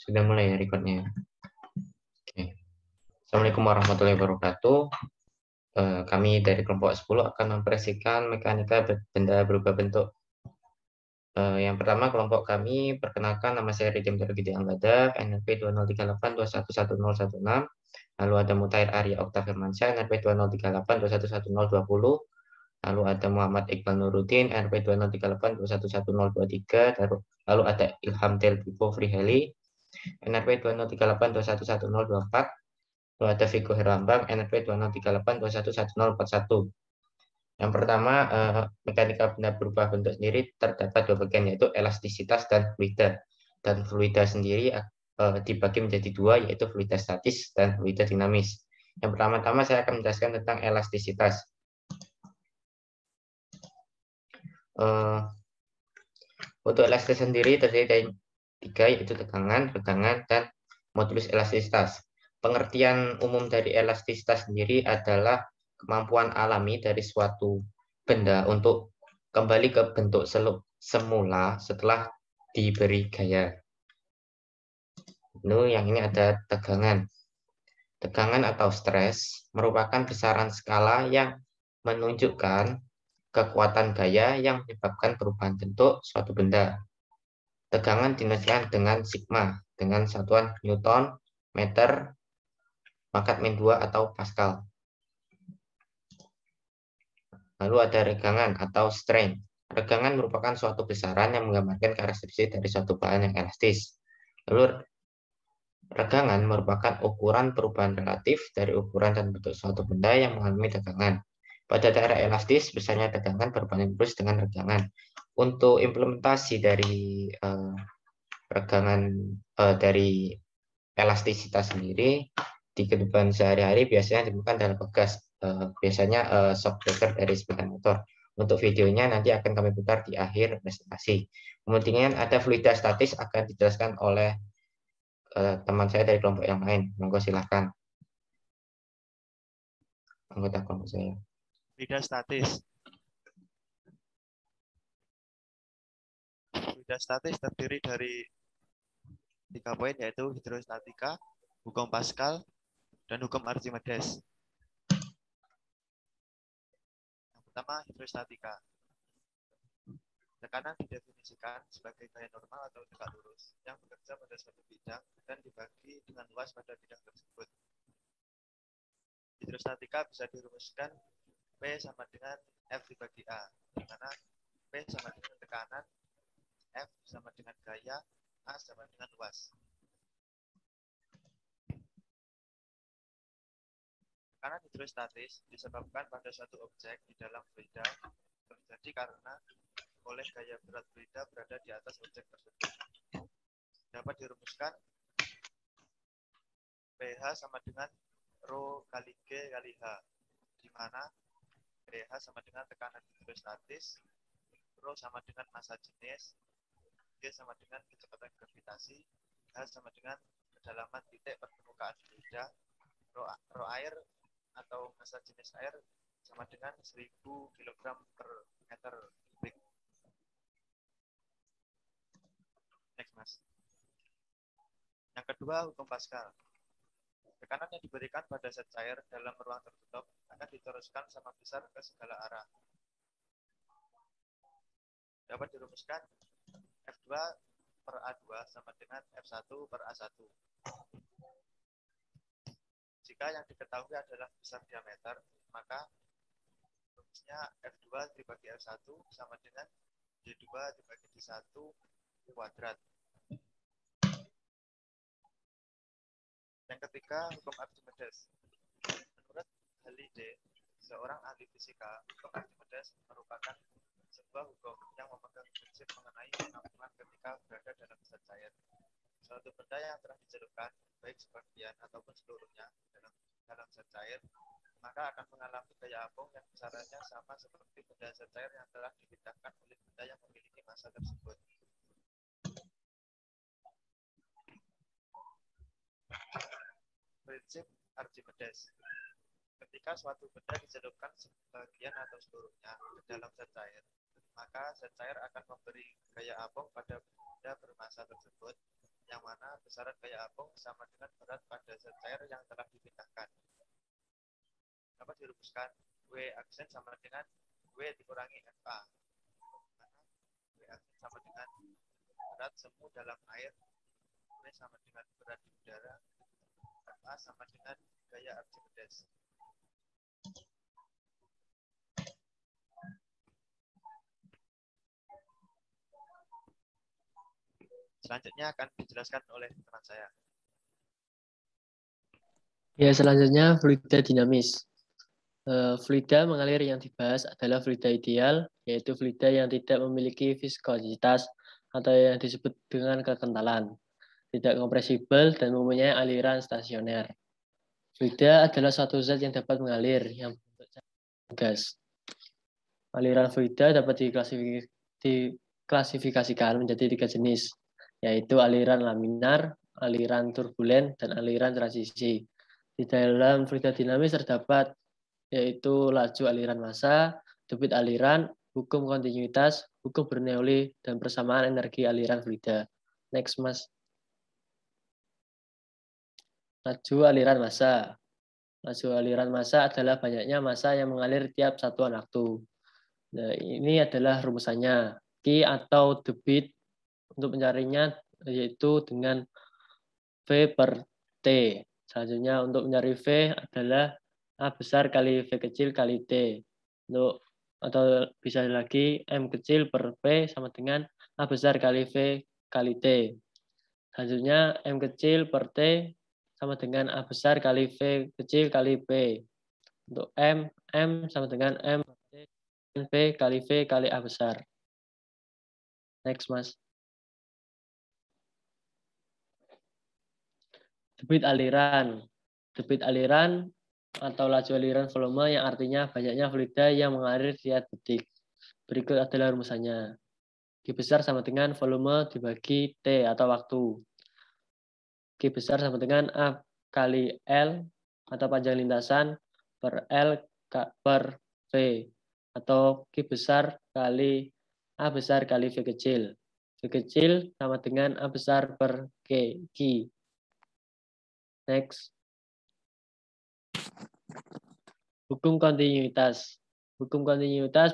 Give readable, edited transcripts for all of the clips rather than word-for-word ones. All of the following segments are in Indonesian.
Sudah mulai ya recordnya. Oke. Assalamualaikum warahmatullahi wabarakatuh. Kami dari kelompok 10 akan mempresentasikan mekanika benda berubah bentuk. Yang pertama kelompok kami, perkenalkan, nama saya Ridhem Gede Anggada, NRP 2038211016. Lalu ada Mutair Arya Okta Firmansyah, NRP 2038211020. Lalu ada Muhammad Iqbal Nuruddin, NRP 2038211023. Lalu ada Ilham Delvivo Friheli, NRP 2038211024. Lalu ada Vigo Herlambang, NRP 2038211041. Yang pertama, mekanika benda berubah bentuk sendiri terdapat dua bagian, yaitu elastisitas dan fluida. Dan fluida sendiri dibagi menjadi dua, yaitu fluida statis dan fluida dinamis. Yang pertama-tama saya akan menjelaskan tentang elastisitas. Untuk elastisitas sendiri terdiri dari tiga, yaitu tegangan, regangan, dan modulus elastisitas. Pengertian umum dari elastisitas sendiri adalah kemampuan alami dari suatu benda untuk kembali ke bentuk semula setelah diberi gaya. Yang ini ada tegangan. Tegangan atau stres merupakan besaran skala yang menunjukkan kekuatan gaya yang menyebabkan perubahan bentuk suatu benda. Tegangan dinamakan dengan sigma dengan satuan Newton, meter, pangkat -2 atau Pascal. Lalu ada regangan atau strain. Regangan merupakan suatu besaran yang menggambarkan karakteristik dari suatu bahan yang elastis. Lalu regangan merupakan ukuran perubahan relatif dari ukuran dan bentuk suatu benda yang mengalami tegangan. Pada daerah elastis, besarnya tegangan berbanding lurus dengan regangan. Untuk implementasi dari regangan dari elastisitas sendiri di kehidupan sehari-hari biasanya ditemukan dalam bekas, biasanya shock breaker dari sepeda motor. Untuk videonya nanti akan kami putar di akhir presentasi. Kemudian ada fluida statis akan dijelaskan oleh teman saya dari kelompok yang lain. Monggo silahkan. Anggota kelompok saya. Fluida statis. Fluida statis terdiri dari 3 poin, yaitu hidrostatika, hukum Pascal, dan hukum Archimedes. Yang pertama, hidrostatika. Tekanan didefinisikan sebagai gaya normal atau tegak lurus yang bekerja pada suatu bidang dan dibagi dengan luas pada bidang tersebut. Hidrostatika bisa dirumuskan P sama dengan F dibagi A, di mana P sama dengan tekanan, F sama dengan gaya, A sama dengan luas. Tekanan hidrostatis disebabkan pada suatu objek di dalam fluida terjadi karena oleh gaya berat fluida berada di atas objek tersebut. Dapat dirumuskan pH sama dengan Rho kali G kali H, di mana pH sama dengan tekanan hidrostatis, Rho sama dengan massa jenis, G sama dengan kecepatan gravitasi, H sama dengan kedalaman titik permukaan fluida, Rho air atau massa jenis air sama dengan 1000 kg per meter kubik. Next, Mas. Yang kedua, hukum Pascal. Tekanan yang diberikan pada zat cair dalam ruang tertutup akan diteruskan sama besar ke segala arah. Dapat dirumuskan F2 per A2 sama dengan F1 per A1. Jika yang diketahui adalah besar diameter, maka rumusnya F2 dibagi F1 sama dengan D2 dibagi D1 kuadrat. Yang ketiga, hukum Archimedes. Menurut Halliday, seorang ahli fisika, hukum Archimedes merupakan sebuah hukum yang memegang prinsip mengenai penampungan ketika berada dalam zat cair. Suatu benda yang telah dicelupkan, baik sebagian ataupun seluruhnya dalam zat cair, maka akan mengalami gaya apung yang besarannya sama seperti benda zat cair yang telah dipindahkan oleh benda yang memiliki massa tersebut. Prinsip Archimedes. Ketika suatu benda dicelupkan sebagian atau seluruhnya ke dalam zat cair, maka zat cair akan memberi gaya apung pada benda bermassa tersebut yang mana besaran gaya apung sama dengan berat pada zat cair yang telah dipindahkan. Dapat dirumuskan W aksen sama dengan W dikurangi FA. Mana W aksen sama dengan berat semu dalam air, W sama dengan berat di udara, FA sama dengan gaya Archimedes. Selanjutnya akan dijelaskan oleh teman saya. Ya, selanjutnya fluida dinamis. Fluida mengalir yang dibahas adalah fluida ideal, yaitu fluida yang tidak memiliki viskositas atau yang disebut dengan kekentalan, tidak kompresibel, dan mempunyai aliran stasioner. Fluida adalah suatu zat yang dapat mengalir, yang bentuk gas. Aliran fluida dapat diklasifikasikan menjadi 3 jenis, yaitu aliran laminar, aliran turbulen, dan aliran transisi. Di dalam fluida dinamis terdapat yaitu laju aliran massa, debit aliran, hukum kontinuitas, hukum Bernoulli, dan persamaan energi aliran fluida. Next, Mas. Laju aliran massa. Laju aliran massa adalah banyaknya massa yang mengalir tiap satuan waktu. Nah, ini adalah rumusannya. Q atau debit untuk mencarinya yaitu dengan V per T. Selanjutnya untuk mencari V adalah A besar kali V kecil kali T. Atau bisa lagi M kecil per P sama dengan A besar kali V kali T. Selanjutnya M kecil per T sama dengan A besar kali V kecil kali P. Untuk M sama dengan M P kali V kali A besar. Next, Mas. Debit aliran. Debit aliran atau laju aliran volume yang artinya banyaknya fluida yang mengalir tiap detik. Berikut adalah rumusannya. Q besar sama dengan volume dibagi T atau waktu. Q besar sama dengan A kali L atau panjang lintasan per L per V. Atau Q besar kali A besar kali V kecil. V kecil sama dengan A besar per Q. Next. Hukum kontinuitas. Hukum kontinuitas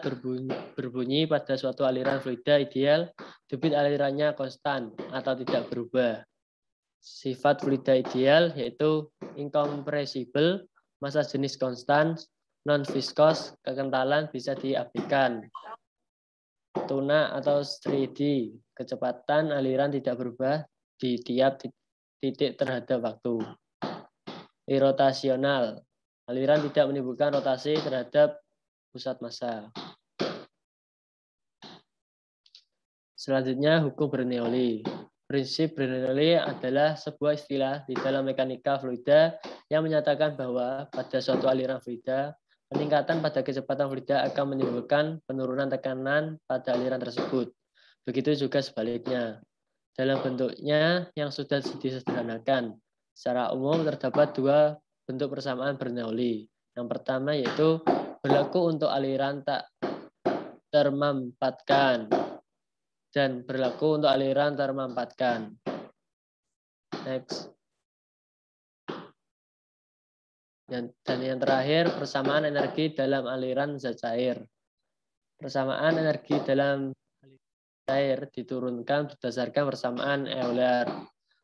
berbunyi pada suatu aliran fluida ideal, debit alirannya konstan atau tidak berubah. Sifat fluida ideal yaitu incompressible, massa jenis konstan, non-viskos, kekentalan bisa diabaikan. Tuna atau steady, kecepatan aliran tidak berubah di tiap titik terhadap waktu. Irrotasional, aliran tidak menimbulkan rotasi terhadap pusat massa. Selanjutnya, hukum Bernoulli. Prinsip Bernoulli adalah sebuah istilah di dalam mekanika fluida yang menyatakan bahwa pada suatu aliran fluida, peningkatan pada kecepatan fluida akan menimbulkan penurunan tekanan pada aliran tersebut. Begitu juga sebaliknya. Dalam bentuknya yang sudah disederhanakan, secara umum terdapat 2 bentuk persamaan Bernoulli. Yang pertama yaitu berlaku untuk aliran tak termampatkan dan berlaku untuk aliran termampatkan. Next. Dan yang terakhir persamaan energi dalam aliran zat cair. Persamaan energi dalam cair diturunkan berdasarkan persamaan Euler.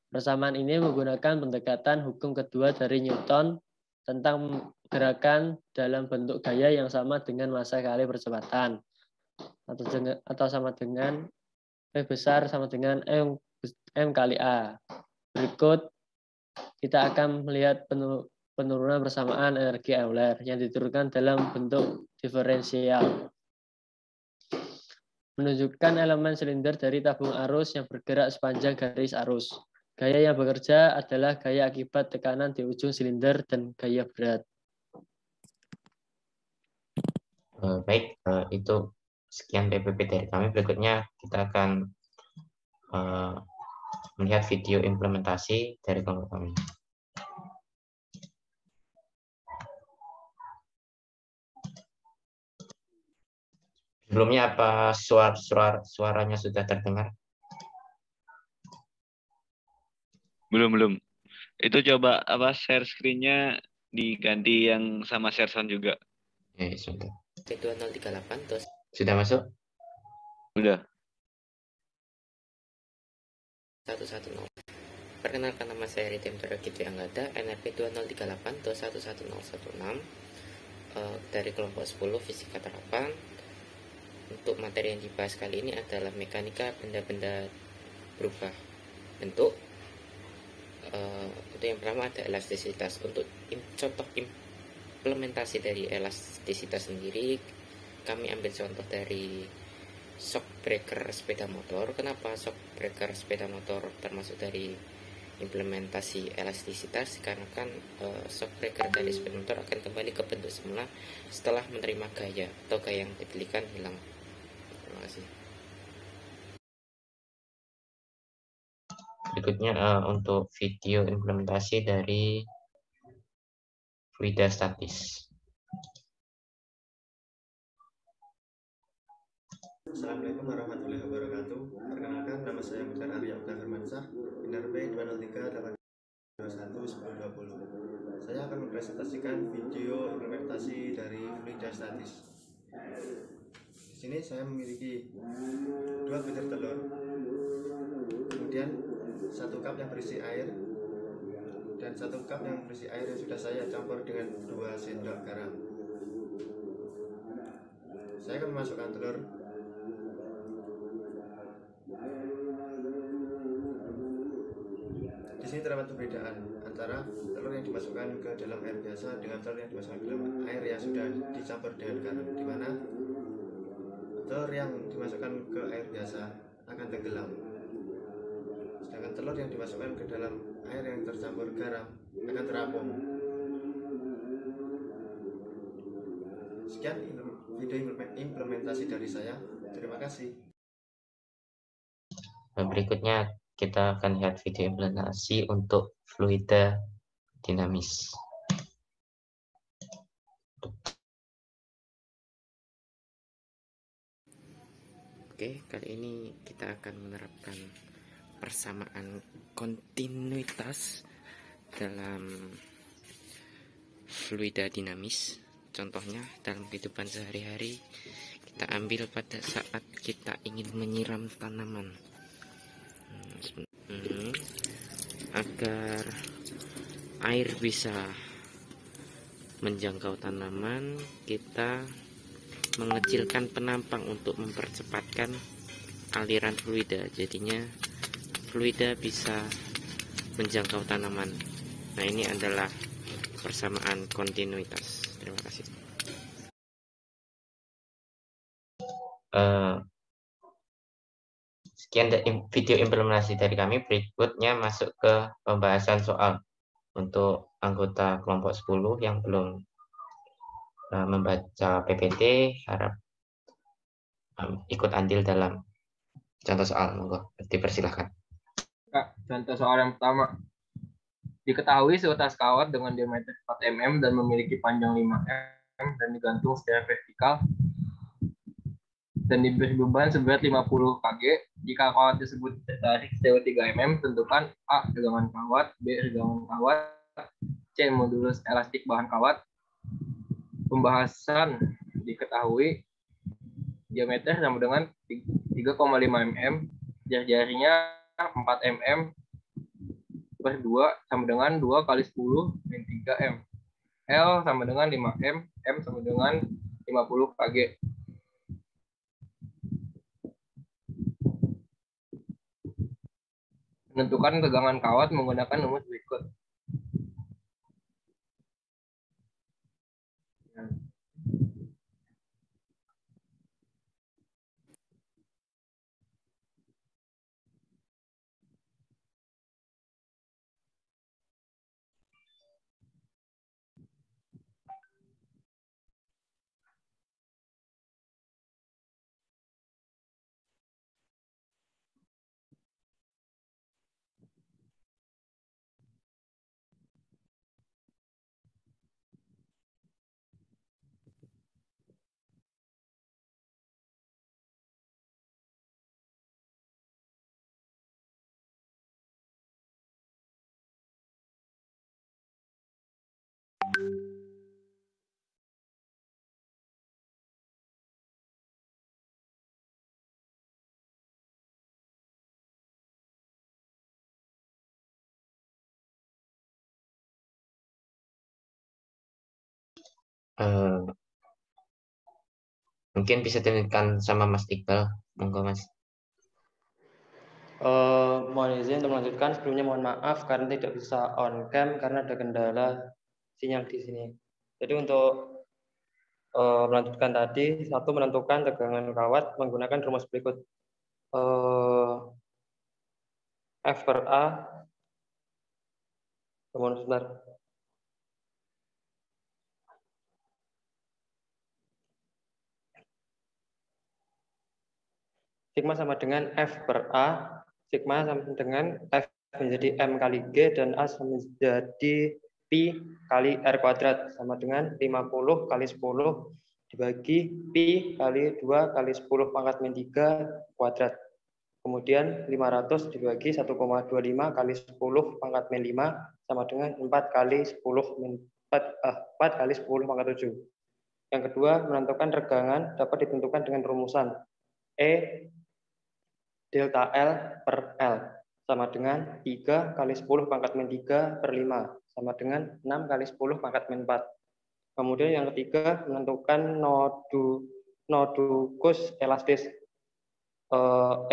Persamaan ini menggunakan pendekatan hukum kedua dari Newton tentang gerakan dalam bentuk gaya yang sama dengan massa kali percepatan atau sama dengan V besar sama dengan M kali A. Berikut kita akan melihat penurunan persamaan energi Euler yang diturunkan dalam bentuk diferensial. Menunjukkan elemen silinder dari tabung arus yang bergerak sepanjang garis arus. Gaya yang bekerja adalah gaya akibat tekanan di ujung silinder dan gaya berat. Baik, itu sekian PPP dari kami. Berikutnya kita akan melihat video implementasi dari kelompok kami. Sebelumnya apa suaranya sudah terdengar? Belum. Itu coba apa share screen-nya diganti yang sama share sound juga. Ya, sudah. P2038 terus Sudah masuk? Udah. 110. Perkenalkan, nama saya Redemptor Gitu Anggada, NRP 2038 terus 11016 dari kelompok 10 Fisika Terapan. Untuk materi yang dibahas kali ini adalah mekanika benda-benda berubah bentuk. Untuk yang pertama ada elastisitas. Untuk contoh implementasi dari elastisitas sendiri, kami ambil contoh dari shock breaker sepeda motor. Kenapa shock breaker sepeda motor termasuk dari implementasi elastisitas? Karena kan shock breaker dari sepeda motor akan kembali ke bentuk semula setelah menerima gaya atau gaya yang diberikan hilang. Terima kasih. Berikutnya untuk video implementasi dari fluida statis. Assalamualaikum warahmatullahi wabarakatuh. Perkenalkan, nama saya Mukhtar Arya Uta Firmansyah, NRP 203811020. Saya akan mempresentasikan video implementasi dari fluida statis. Di sini saya memiliki 2 butir telur, kemudian 1 cup yang berisi air, dan 1 cup yang berisi air yang sudah saya campur dengan 2 sendok garam. Saya akan memasukkan telur. Di sini terdapat perbedaan antara telur yang dimasukkan ke dalam air biasa dengan telur yang dimasukkan ke dalam air yang sudah dicampur dengan garam, di mana telur yang dimasukkan ke air biasa akan tenggelam, sedangkan telur yang dimasukkan ke dalam air yang tercampur garam akan terapung. Sekian video implementasi dari saya. Terima kasih. Berikutnya kita akan lihat video implementasi untuk fluida dinamis. Oke, kali ini kita akan menerapkan persamaan kontinuitas dalam fluida dinamis. Contohnya dalam kehidupan sehari-hari, kita ambil pada saat kita ingin menyiram tanaman. Agar air bisa menjangkau tanaman, kita mengecilkan penampang untuk mempercepatkan aliran fluida. Jadinya fluida bisa menjangkau tanaman. Nah, ini adalah persamaan kontinuitas. Terima kasih. Sekian video implementasi dari kami. Berikutnya masuk ke pembahasan soal. Untuk anggota kelompok 10 yang belum membaca PPT, harap ikut andil dalam contoh soal. Monggo, dipersilahkan. Contoh soal yang pertama. Diketahui seutas kawat dengan diameter 4 mm dan memiliki panjang 5 mm dan digantung secara vertikal dan diberi beban seberat 50 kg. Jika kawat tersebut tertarik sejauh 3 mm, tentukan A. Tegangan kawat, B. Regangan kawat, C. Modulus elastik bahan kawat. Pembahasan. Diketahui diameter sama dengan 3,5 mm, jari-jarinya 4 mm per 2 sama dengan 2 kali 10 min 3 M. L sama dengan 5 M, M sama dengan 50 kg. Menentukan tegangan kawat menggunakan rumus berikut. Mungkin bisa dilanjutkan sama Mas Iqbal. Monggo Mas. Mohon izin untuk melanjutkan. Sebelumnya mohon maaf karena tidak bisa on cam karena ada kendala sinyal di sini. Jadi untuk melanjutkan tadi, satu menentukan tegangan kawat menggunakan rumus berikut. F per A, mohon sebentar. Sigma sama dengan F per A, sigma sama dengan F menjadi M kali G, dan A sama menjadi Pi kali R kuadrat, sama dengan 50 kali 10 dibagi Pi kali 2 kali 10 pangkat min 3 kuadrat. Kemudian 500 dibagi 1,25 kali 10 pangkat min 5 sama dengan 4 kali 10 min 4 kali 10 pangkat 7. Yang kedua, menentukan regangan dapat ditentukan dengan rumusan E delta L per L sama dengan 3 kali 10 pangkat min 3 per 5 sama dengan 6 kali 10 pangkat min 4. Kemudian yang ketiga, menentukan nodukus elastis.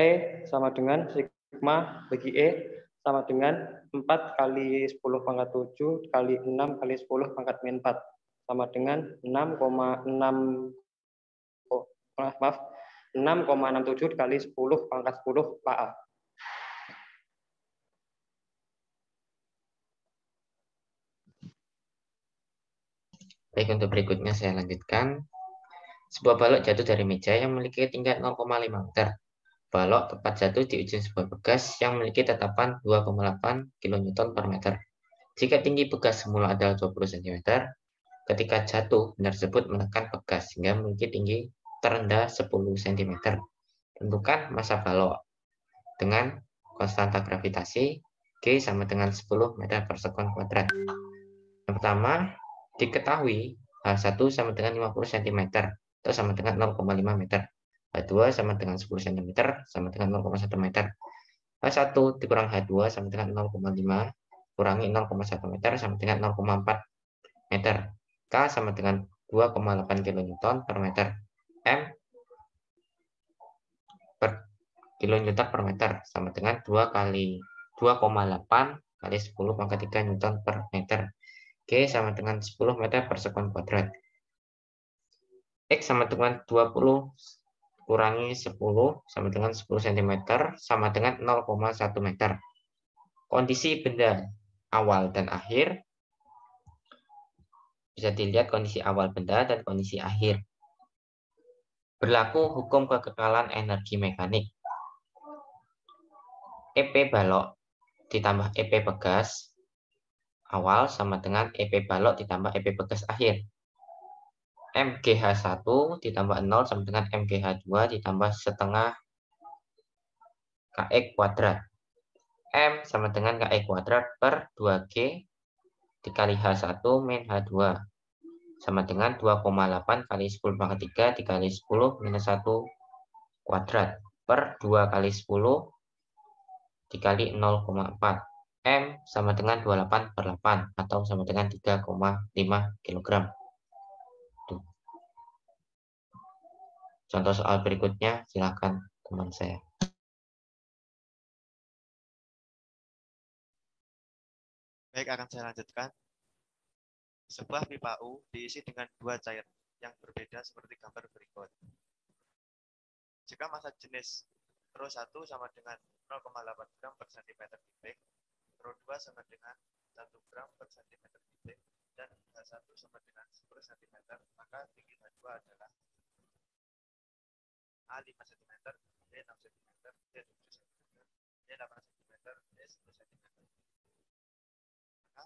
E sama dengan sigma bagi E sama dengan 4 kali 10 pangkat 7 kali 6 kali 10 pangkat min 4 sama dengan 6,67 kali 10 pangkat 10 PA. Baik, untuk berikutnya saya lanjutkan. Sebuah balok jatuh dari meja yang memiliki ketinggian 0,5 meter. Balok tepat jatuh di ujung sebuah bekas yang memiliki tetapan 2,8 kN per meter. Jika tinggi bekas semula adalah 20 cm, ketika jatuh, benda tersebut menekan bekas sehingga memiliki tinggi terendah 10 cm. Tentukan massa balok dengan konstanta gravitasi G sama dengan 10 meter per sekon kuadrat. Yang pertama, diketahui H1 sama dengan 50 cm atau sama dengan 0,5 meter. H2 sama dengan 10 cm sama dengan 0,1 meter. H1 dikurang H2 sama dengan 0,5 kurangi 0,1 meter sama dengan 0,4 meter. K sama dengan 2,8 kN per meter. M per kilonewton per meter sama dengan 2 kali 2,8 kali 10 pangkat 3 Newton per meter. G sama dengan 10 meter per sekon kuadrat. X sama dengan 20 kurangi 10 sama dengan 10 cm sama dengan 0,1 meter. Kondisi benda awal dan akhir. Bisa dilihat kondisi awal benda dan kondisi akhir. Berlaku hukum kekekalan energi mekanik. EP balok ditambah EP bekas awal sama dengan EP balok ditambah EP bekas akhir. MGH1 ditambah 0 sama dengan MGH2 ditambah setengah KE kuadrat. M sama dengan KE kuadrat per 2G dikali H1 min H2 sama dengan 2,8 kali 10 pangkat 3 dikali 10 minus 1 kuadrat per 2 kali 10 dikali 0,4. M sama dengan 28 per 8 atau sama dengan 3,5 kg. Contoh soal berikutnya, silakan teman saya. Baik, akan saya lanjutkan. Sebuah pipa U diisi dengan dua cairan yang berbeda seperti gambar berikut. Jika massa jenis rho 1 sama dengan 0,8 gram per cm kubik, rho 2 sama dengan 1 gram per cm kubik, dan H1 sama dengan 10 cm, maka tinggi H2 adalah A 5 cm, B 6 cm, C 7 cm, D 8 cm, E 10 cm. Maka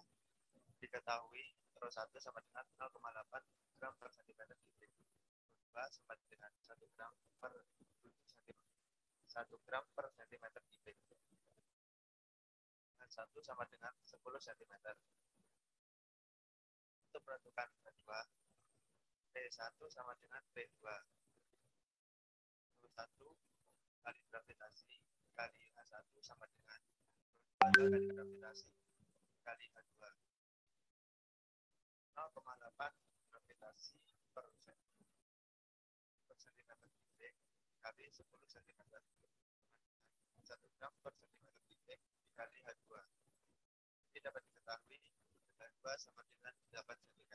diketahui rho 1 sama dengan 0,8 gram per cm kubik, rho 2 sama dengan 1 gram per 1 gram per cm kubik, dan 1 sama dengan 10 cm. Untuk menentukan H2, P1 sama dengan P2. 1 kali gravitasi kali H1 sama dengan 2 kali gravitasi kali H2. 0,8 gravitasi gravitasi per sentimeter kubik dikali 10 cm. 1 gram per centimeter kubik dikali H2. Jadi dapat diketahui H2 sama dengan 8 cm.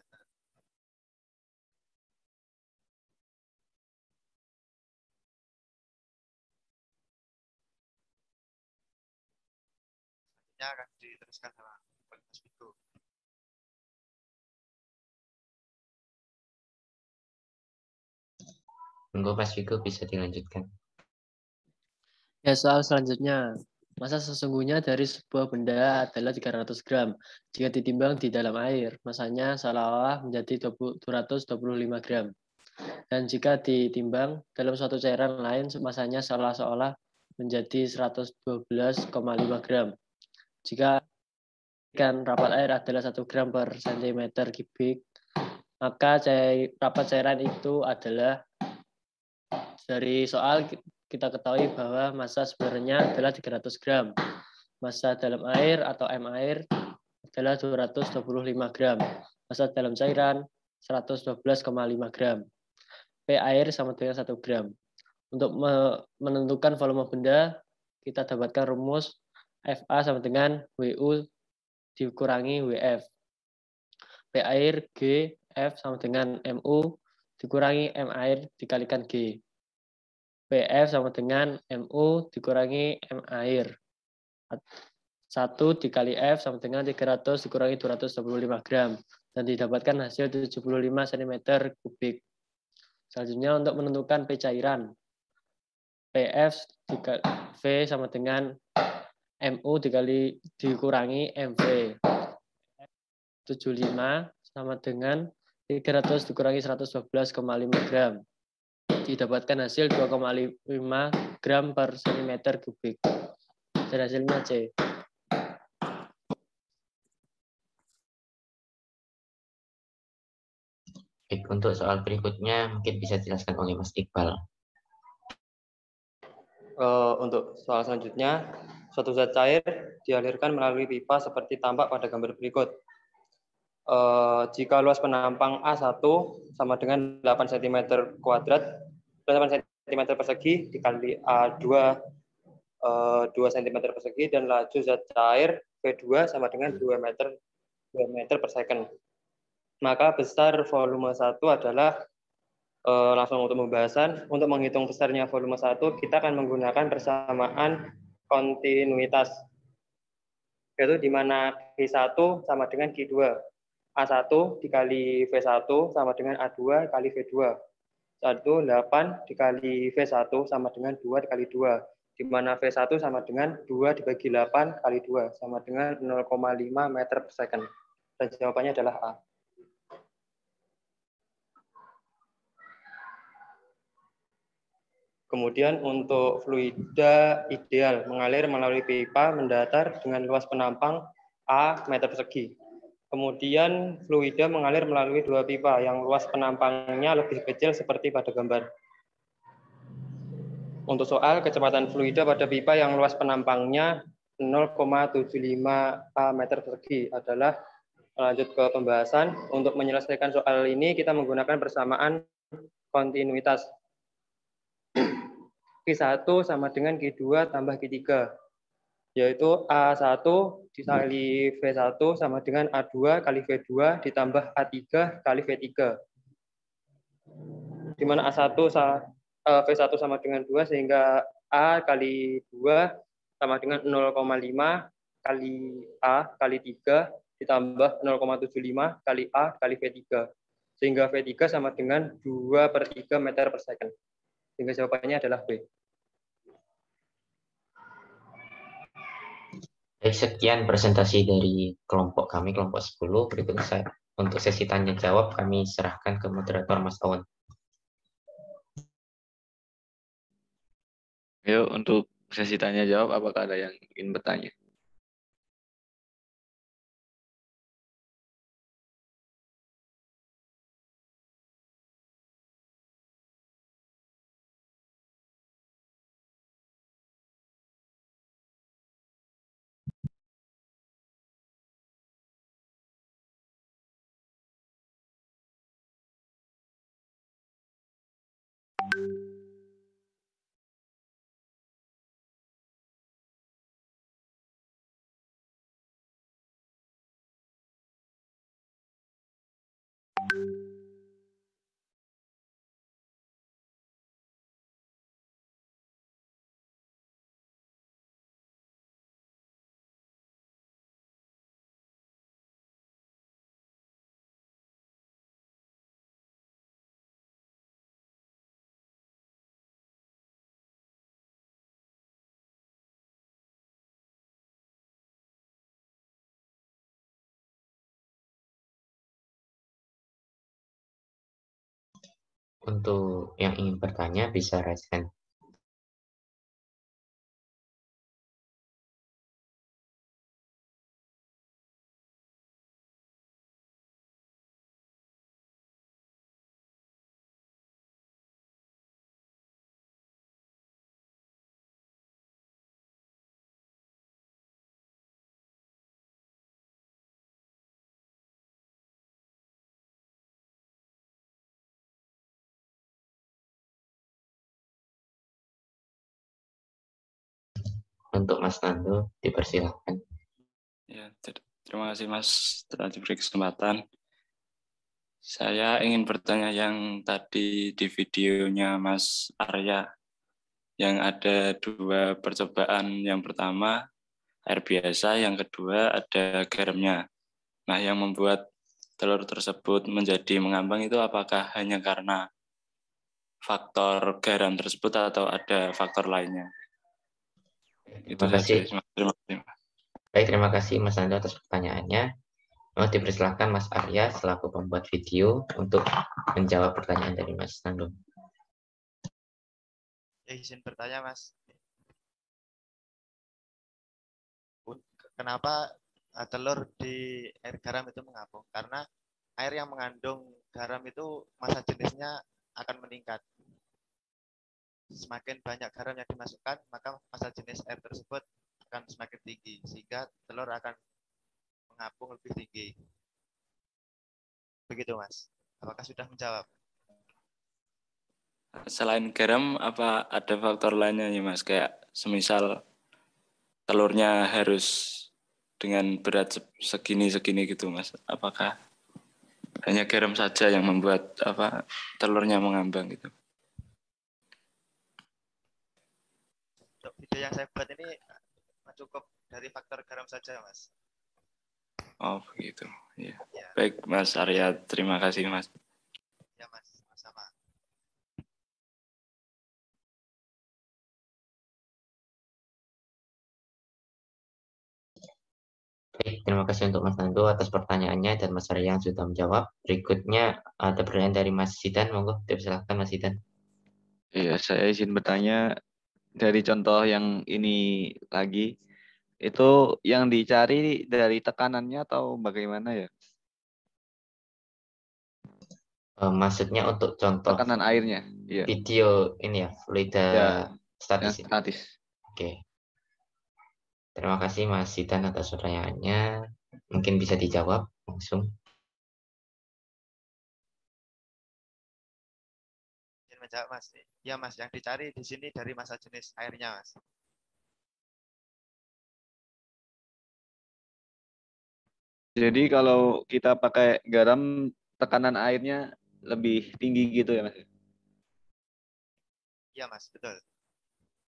Selanjutnya akan diteruskan sama Mas Viko. Monggo Mas Viko bisa dilanjutkan. Ya, soal selanjutnya. Massa sesungguhnya dari sebuah benda adalah 300 gram. Jika ditimbang di dalam air, massanya seolah-olah menjadi 225 gram. Dan jika ditimbang dalam suatu cairan lain, massanya seolah-olah menjadi 112,5 gram. Jika ikan rapat air adalah 1 gram per centimeter kubik, maka rapat cairan itu adalah, dari soal kita ketahui bahwa massa sebenarnya adalah 300 gram. Massa dalam air atau M air adalah 225 gram. Massa dalam cairan 112,5 gram. P air sama dengan 1 gram. Untuk menentukan volume benda, kita dapatkan rumus FA sama dengan WU dikurangi WF. P air G F sama dengan MU dikurangi M air dikalikan G. PF sama dengan MU dikurangi M air. 1 dikali F sama dengan 300 dikurangi 225 gram. Dan didapatkan hasil 75 cm kubik. Selanjutnya untuk menentukan P cairan. PF dikali V sama dengan MU dikurangi MV. 75 sama dengan 300 dikurangi 112,5 gram. Didapatkan hasil 2,5 gram per centimeter kubik. Dan hasilnya C. Baik, untuk soal berikutnya mungkin bisa dijelaskan oleh Mas Iqbal. Untuk soal selanjutnya, suatu zat cair dialirkan melalui pipa seperti tampak pada gambar berikut. Jika luas penampang A1 sama dengan 8 cm kuadrat, 8 cm persegi dikali A2 2 cm persegi, dan laju zat cair V2 sama dengan 2 meter per second. Maka besar volume 1 adalah, langsung untuk pembahasan, untuk menghitung besarnya volume 1, kita akan menggunakan persamaan kontinuitas, yaitu di mana Q1 sama dengan Q2. A1 dikali V1 sama dengan A2 kali V2. 8 dikali V1 sama dengan 2 dikali 2. Di mana V1 sama dengan 2 dibagi 8 kali 2, sama dengan 0,5 meter per second. Dan jawabannya adalah A. Kemudian untuk fluida ideal mengalir melalui pipa mendatar dengan luas penampang A meter persegi. Kemudian fluida mengalir melalui dua pipa yang luas penampangnya lebih kecil seperti pada gambar. Untuk soal, kecepatan fluida pada pipa yang luas penampangnya 0,75 meter persegi adalah, lanjut ke pembahasan. Untuk menyelesaikan soal ini kita menggunakan persamaan kontinuitas. Q1 sama dengan Q2 tambah Q3. Yaitu A1 dikali V1 sama dengan A2 kali V2 ditambah A3 kali V3. Di mana V1 sama dengan 2, sehingga A kali 2 sama dengan 0,5 kali A kali 3 ditambah 0,75 kali A kali V3. Sehingga V3 sama dengan 2/3 meter per second. Sehingga jawabannya adalah B. Baik, sekian presentasi dari kelompok kami, kelompok 10. Berikutnya untuk sesi tanya jawab kami serahkan ke moderator Mas Awan. Yuk, untuk sesi tanya jawab, apakah ada yang ingin bertanya? Untuk yang ingin bertanya bisa raise hand. Untuk Mas Nando, dipersilakan. Ya, terima kasih Mas telah diberi kesempatan. Saya ingin bertanya yang tadi di videonya Mas Arya, yang ada 2 percobaan. Yang pertama air biasa, yang kedua ada garamnya. Nah, yang membuat telur tersebut menjadi mengambang itu apakah hanya karena faktor garam tersebut atau ada faktor lainnya? Itu Terima kasih. saja. Terima kasih. Baik, terima kasih Mas Nando atas pertanyaannya. Mau dipersilakan Mas Arya selaku pembuat video untuk menjawab pertanyaan dari Mas Nando. Izin bertanya, Mas. Kenapa telur di air garam itu mengapung? Karena air yang mengandung garam itu massa jenisnya akan meningkat. Semakin banyak garam yang dimasukkan, maka massa jenis air tersebut akan semakin tinggi, sehingga telur akan mengapung lebih tinggi. Begitu, Mas. Apakah sudah menjawab? Selain garam, apa ada faktor lainnya ya Mas? Kayak semisal telurnya harus dengan berat segini gitu Mas. Apakah hanya garam saja yang membuat telurnya mengambang gitu? Untuk video yang saya buat ini cukup dari faktor garam saja, Mas. Oh begitu. Ya. Ya. Baik Mas Arya, terima kasih Mas. Ya, Mas. Sama. Baik, terima kasih untuk Mas Nando atas pertanyaannya dan Mas Arya yang sudah menjawab. Berikutnya ada pertanyaan dari Mas Sidan, monggo dipersilakan Mas Sidan. Iya, saya izin bertanya dari contoh yang ini lagi, itu yang dicari dari tekanannya atau bagaimana ya? Maksudnya untuk contoh Tekanan airnya, iya. video ini ya, fluida Ya, yang statis ini. statis. Oke. Terima kasih Mas Sidan atas pertanyaannya. Mungkin bisa dijawab langsung. Izin menjawab, Mas. Ya, Mas. Yang dicari di sini dari massa jenis airnya, Mas. Jadi kalau kita pakai garam, tekanan airnya lebih tinggi gitu ya Mas? Iya, Mas. Betul.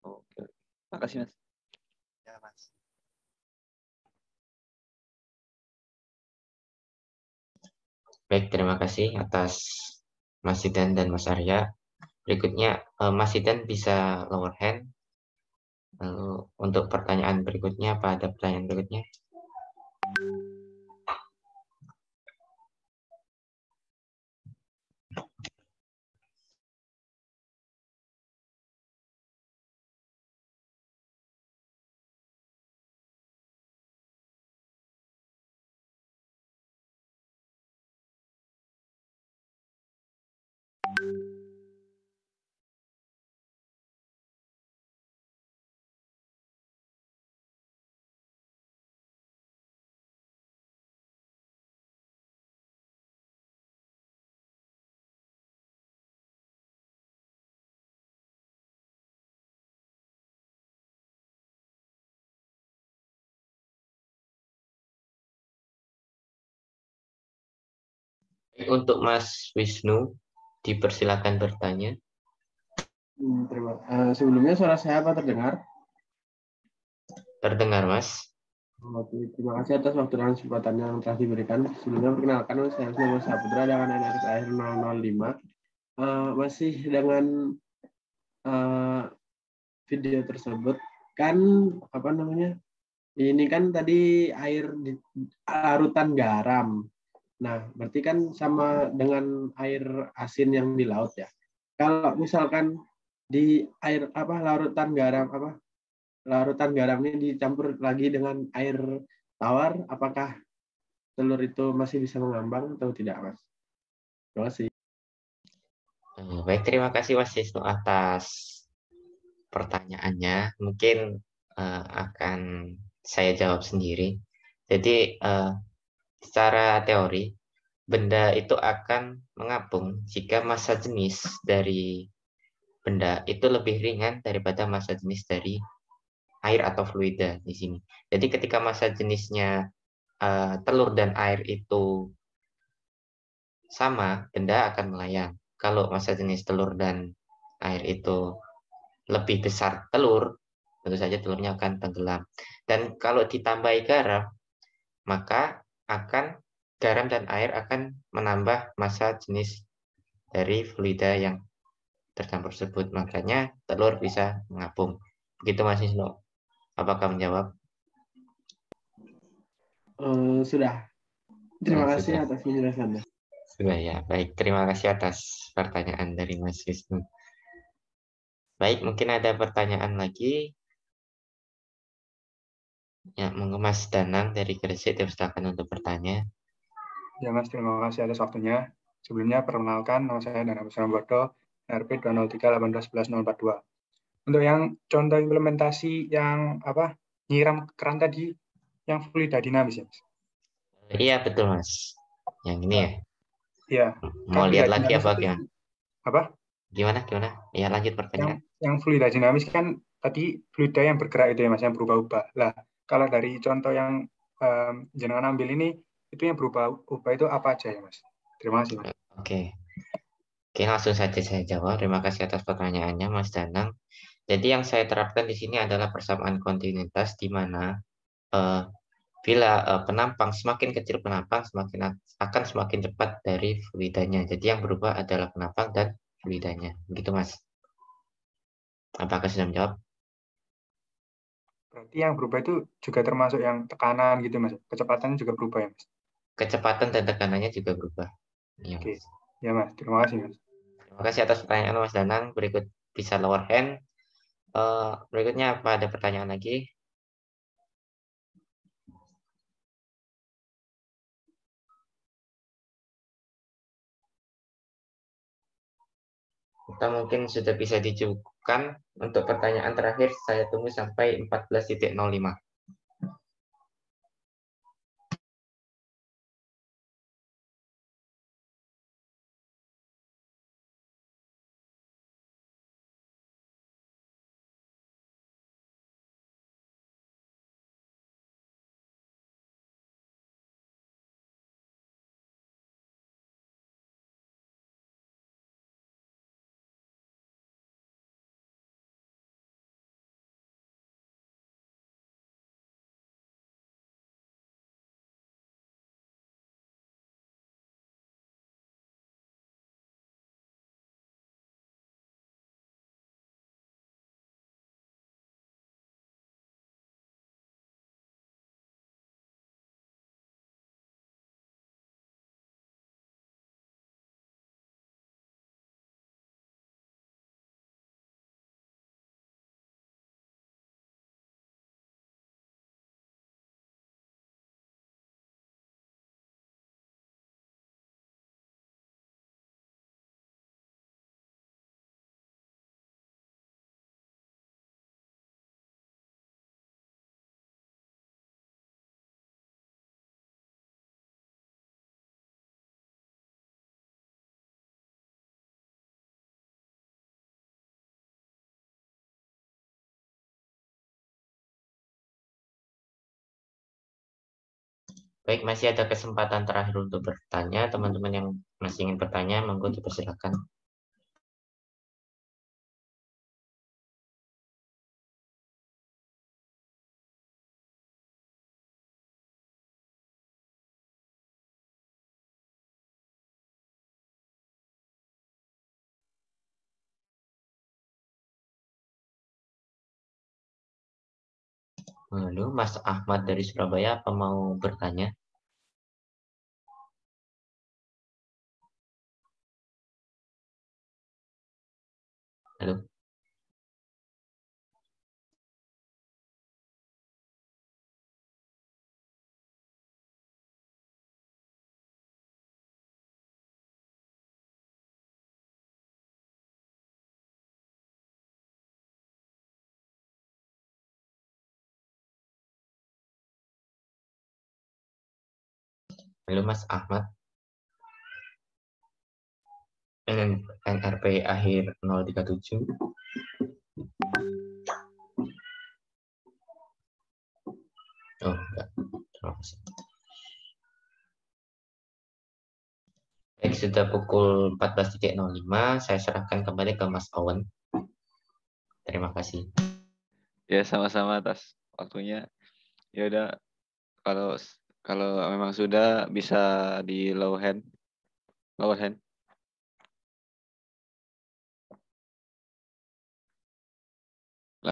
Oke. Makasih Mas. Ya, Mas. Baik, terima kasih atas Mas Sidan dan Mas Arya. Berikutnya Mas Sidan bisa lower hand. Lalu untuk pertanyaan berikutnya, apa ada pertanyaan berikutnya? Untuk Mas Wisnu, dipersilakan bertanya. Sebelumnya suara saya apa terdengar? Terdengar, Mas. Oke, terima kasih atas waktu dan kesempatan yang telah diberikan. Sebelumnya perkenalkan, saya Wisnu Saputra dengan NRS akhir 005. Masih dengan video tersebut kan ini kan tadi air di larutan garam. Nah, berarti kan sama dengan air asin yang di laut ya. kalau misalkan di air larutan garamnya dicampur lagi dengan air tawar, apakah telur itu masih bisa mengambang atau tidak, Mas? Terima kasih. Baik, terima kasih Mas Wisnu atas pertanyaannya. Mungkin akan saya jawab sendiri. Jadi secara teori, benda itu akan mengapung jika massa jenis dari benda itu lebih ringan daripada massa jenis dari air atau fluida di sini. Jadi ketika massa jenisnya telur dan air itu sama, benda akan melayang. Kalau massa jenis telur dan air itu lebih besar telur, tentu saja telurnya akan tenggelam. Dan kalau ditambahi garam, maka garam dan air akan menambah massa jenis dari fluida yang tercampur tersebut. Makanya telur bisa mengapung. Begitu Mas Wisnu. Apakah menjawab? Sudah. Terima kasih Sudah. atas penjelasannya. Sudah ya. Baik, terima kasih atas pertanyaan dari Mas Wisnu. Baik, mungkin ada pertanyaan lagi. Ya, monggo Mas Danang dari Gresik dipersilakan untuk bertanya. Ya Mas, terima kasih atas waktunya. Sebelumnya perkenalkan, nama saya Danang Bodo, RP 203181142. Untuk yang contoh implementasi yang nyiram keran tadi, yang fluida dinamis ya Mas? Iya betul Mas. Yang ini ya. Iya. Mau lihat lagi dinamis apa itu gimana? Apa? Gimana? Iya lanjut pertanyaan. Yang fluida dinamis kan tadi fluida yang bergerak itu ya Mas, yang berubah-ubah. Lah, kalau dari contoh yang jenengan ambil ini, itu yang berubah-ubah itu apa aja ya Mas? Terima kasih Mas. Oke, langsung saja saya jawab. Terima kasih atas pertanyaannya Mas Danang. Jadi yang saya terapkan di sini adalah persamaan kontinuitas di mana bila penampang semakin kecil penampang akan semakin cepat dari fluidanya. Jadi yang berubah adalah penampang dan fluidanya. Begitu Mas. Apakah sudah menjawab? Berarti yang berubah itu juga termasuk yang tekanan gitu Mas. Kecepatannya juga berubah ya Mas. Kecepatan dan tekanannya juga berubah. Iya, Oke. Mas. Ya Mas, terima kasih Mas. Terima kasih atas pertanyaan Mas Danang. Berikut bisa lower hand. Berikutnya apa ada pertanyaan lagi? Kita mungkin sudah bisa dicukupkan untuk pertanyaan terakhir. Saya tunggu sampai 14.05. Baik, masih ada kesempatan terakhir untuk bertanya. Teman-teman yang masih ingin bertanya, monggo dipersilakan. Halo, Mas Ahmad dari Surabaya, apa mau bertanya? Halo. Halo Mas Ahmad. NRP akhir 037. Oh, enggak. Terima kasih. Baik, sudah pukul 14.05, saya serahkan kembali ke Mas Owen. Terima kasih. Ya, sama-sama atas waktunya. Ya udah, kalau memang sudah bisa di lower hand.